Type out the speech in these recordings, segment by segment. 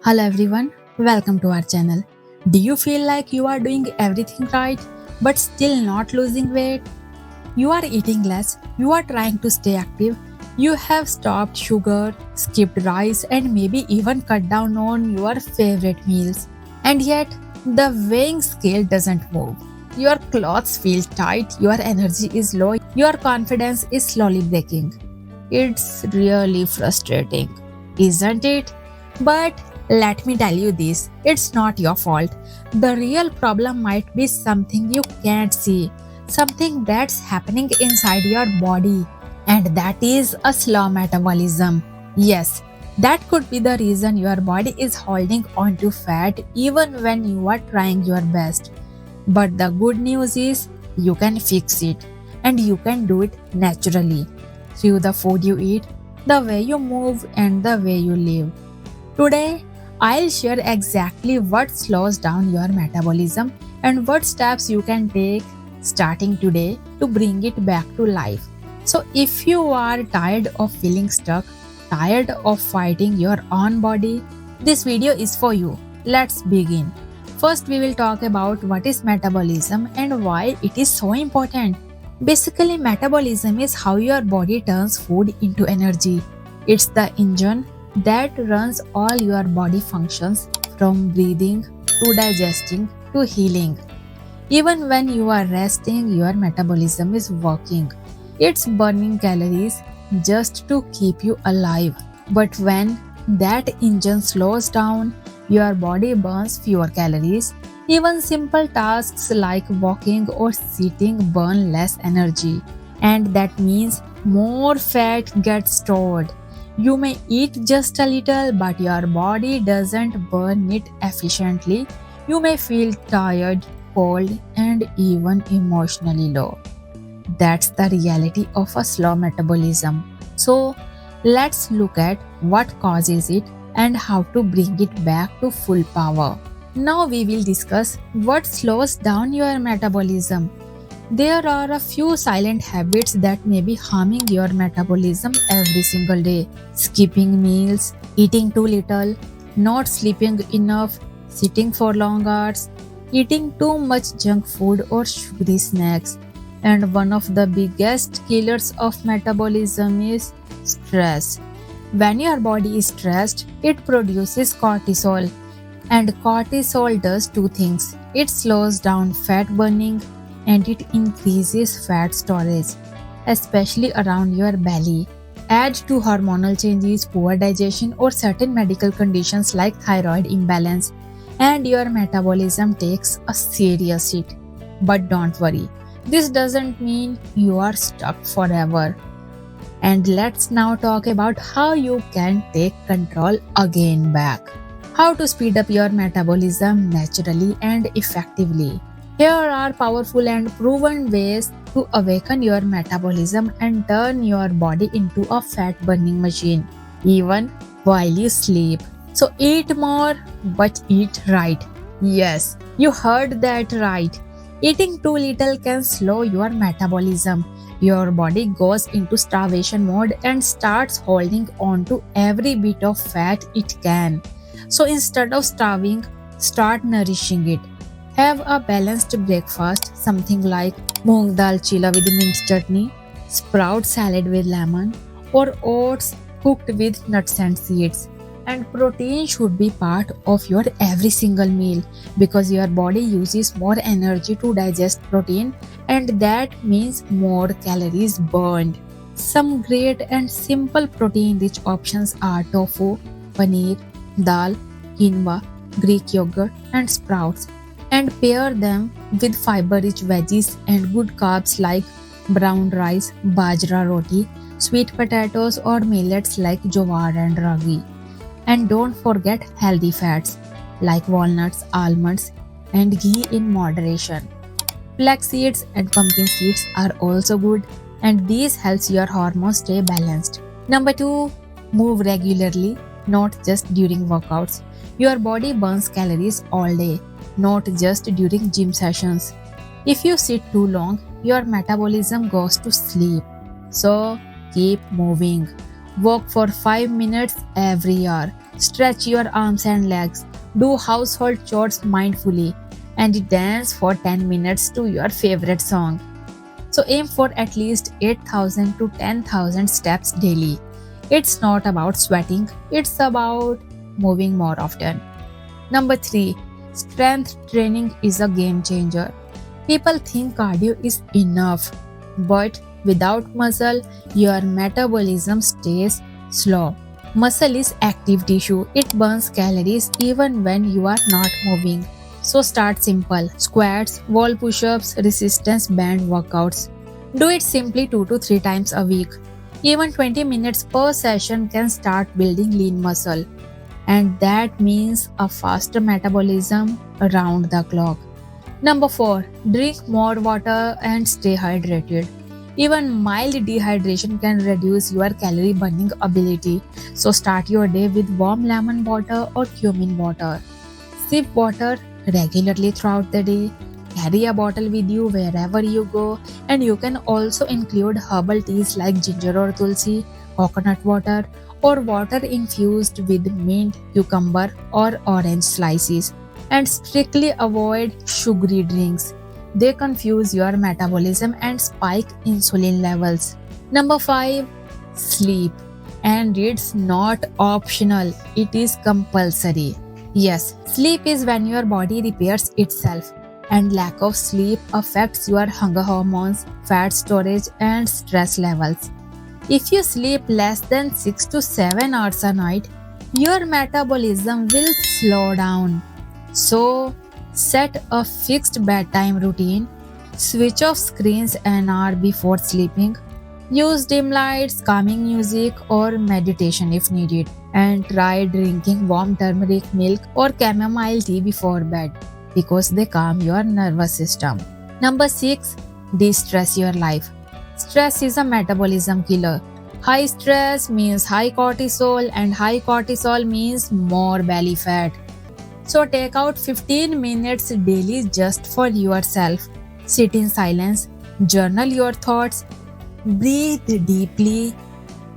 Hello everyone, welcome to our channel. Do you feel like you are doing everything right but still not losing weight? You are eating less, you are trying to stay active, you have stopped sugar, skipped rice, and maybe even cut down on your favorite meals. And yet, the weighing scale doesn't move. Your clothes feel tight, your energy is low, your confidence is slowly breaking. It's really frustrating, isn't it? But let me tell you this, it's not your fault. The real problem might be something you can't see, something that's happening inside your body, and that is a slow metabolism. Yes, that could be the reason your body is holding on to fat even when you are trying your best. But the good news is you can fix it, and you can do it naturally through the food you eat, the way you move, and the way you live. Today, I'll share exactly what slows down your metabolism and what steps you can take starting today to bring it back to life. So, if you are tired of feeling stuck, tired of fighting your own body, this video is for you. Let's begin. First, we will talk about what is metabolism and why it is so important. Basically, metabolism is how your body turns food into energy. It's the engine that runs all your body functions from breathing to digesting to healing. Even when you are resting, your metabolism is working. It's burning calories just to keep you alive. But when that engine slows down, your body burns fewer calories. Even simple tasks like walking or sitting burn less energy. And that means more fat gets stored. You may eat just a little, but your body doesn't burn it efficiently. You may feel tired, cold, and even emotionally low. That's the reality of a slow metabolism. So, let's look at what causes it and how to bring it back to full power. Now, we will discuss what slows down your metabolism. There are a few silent habits that may be harming your metabolism every single day. Skipping meals, eating too little, not sleeping enough, sitting for long hours, eating too much junk food or sugary snacks. And one of the biggest killers of metabolism is stress. When your body is stressed, it produces cortisol. And cortisol does two things, it slows down fat burning and it increases fat storage, especially around your belly. Add to hormonal changes, poor digestion, or certain medical conditions like thyroid imbalance, and your metabolism takes a serious hit. But don't worry, this doesn't mean you are stuck forever. And let's now talk about how you can take control again back. How to speed up your metabolism naturally and effectively. Here are powerful and proven ways to awaken your metabolism and turn your body into a fat burning machine, even while you sleep. So, eat more, but eat right. Yes, you heard that right. Eating too little can slow your metabolism. Your body goes into starvation mode and starts holding on to every bit of fat it can. So instead of starving, start nourishing it. Have a balanced breakfast, something like moong dal chila with mint chutney, sprout salad with lemon, or oats cooked with nuts and seeds. And protein should be part of your every single meal because your body uses more energy to digest protein, and that means more calories burned. Some great and simple protein rich options are tofu, paneer, dal, quinoa, Greek yogurt, and sprouts, and pair them with fiber rich veggies and good carbs like brown rice, bajra roti, sweet potatoes, or millets like jowar and ragi. And don't forget healthy fats like walnuts, almonds, and ghee in moderation. Flax seeds and pumpkin seeds are also good, and these helps your hormones stay balanced. Number 2, move regularly, not just during workouts. Your body burns calories all day, not just during gym sessions. If you sit too long, your metabolism goes to sleep. So, keep moving. Walk for 5 minutes every hour. Stretch your arms and legs. Do household chores mindfully and dance for 10 minutes to your favorite song. So aim for at least 8,000 to 10,000 steps daily. It's not about sweating, it's about moving more often. Number 3, strength training is a game changer. People think cardio is enough, but without muscle, your metabolism stays slow. Muscle is active tissue, it burns calories even when you are not moving. So start simple squats, wall push ups, resistance band workouts. Do it simply 2 to 3 times a week. Even 20 minutes per session can start building lean muscle, and that means a faster metabolism around the clock. Number 4, drink more water and stay hydrated. Even mild dehydration can reduce your calorie burning ability. So start your day with warm lemon water or cumin water. Sip water regularly throughout the day. Carry a bottle with you wherever you go, and you can also include herbal teas like ginger or tulsi, coconut water, or water infused with mint, cucumber, or orange slices. And strictly avoid sugary drinks. They confuse your metabolism and spike insulin levels. Number 5, sleep. And it's not optional, it is compulsory. Yes, sleep is when your body repairs itself, and lack of sleep affects your hunger hormones, fat storage, and stress levels. If you sleep less than 6 to 7 hours a night, your metabolism will slow down. So, set a fixed bedtime routine, switch off screens an hour before sleeping, use dim lights, calming music, or meditation if needed, and try drinking warm turmeric milk or chamomile tea before bed because they calm your nervous system. Number 6, de-stress your life. Stress is a metabolism killer. High stress means high cortisol, and high cortisol means more belly fat. So take out 15 minutes daily just for yourself. Sit in silence, journal your thoughts, breathe deeply,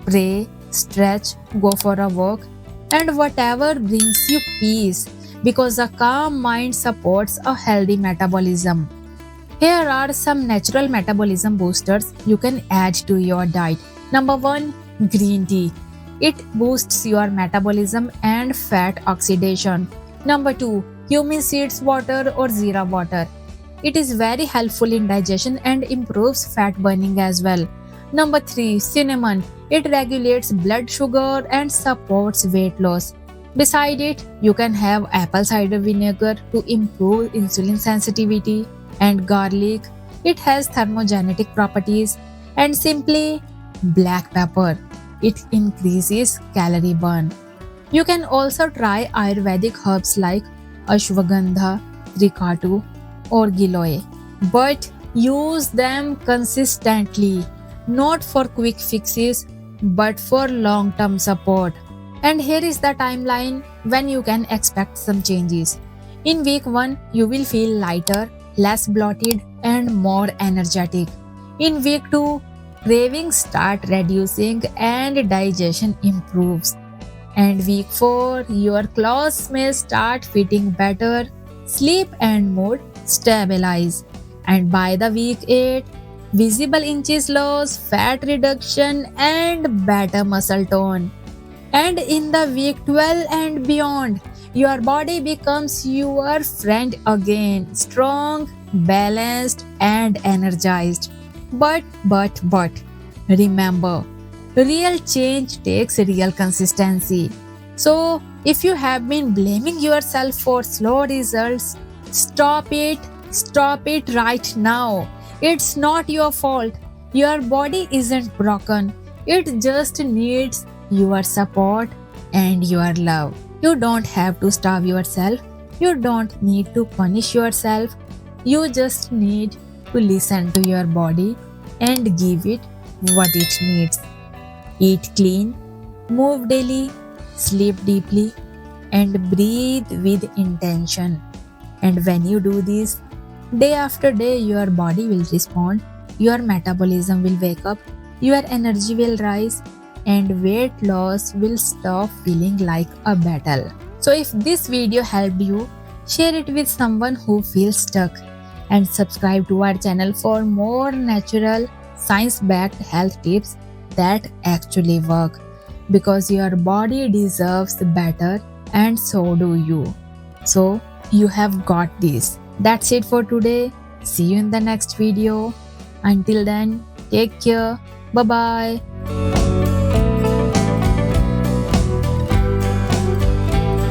pray, stretch, go for a walk, and whatever brings you peace, because a calm mind supports a healthy metabolism. Here are some natural metabolism boosters you can add to your diet. Number 1, green tea. It boosts your metabolism and fat oxidation. Number 2, cumin seeds water or zira water. It is very helpful in digestion and improves fat burning as well. Number 3, cinnamon. It regulates blood sugar and supports weight loss. Beside it, you can have apple cider vinegar to improve insulin sensitivity, and garlic. It has thermogenetic properties, and simply black pepper. It increases calorie burn. You can also try Ayurvedic herbs like ashwagandha, trikatu, or giloy, but use them consistently, not for quick fixes but for long term support. And here is the timeline when you can expect some changes. In week 1, you will feel lighter, less bloated, and more energetic. In week 2, cravings start reducing and digestion improves. And week 4, your clothes may start fitting better, sleep and mood stabilize. And by the week 8, visible inches loss, fat reduction, and better muscle tone. And in the week 12 and beyond, your body becomes your friend again, strong, balanced, and energized. But, remember, real change takes real consistency. So, if you have been blaming yourself for slow results, stop it. Stop it right now. It's not your fault. Your body isn't broken. It just needs your support and your love. You don't have to starve yourself. You don't need to punish yourself. You just need to listen to your body and give it what it needs. Eat clean, move daily, sleep deeply, and breathe with intention. And when you do this, day after day, your body will respond, your metabolism will wake up, your energy will rise, and weight loss will stop feeling like a battle. So, if this video helped you, share it with someone who feels stuck and subscribe to our channel for more natural, science backed health tips that actually work because your body deserves better and so do you. So, you have got this. That's it for today. See you in the next video. Until then, take care. Bye bye.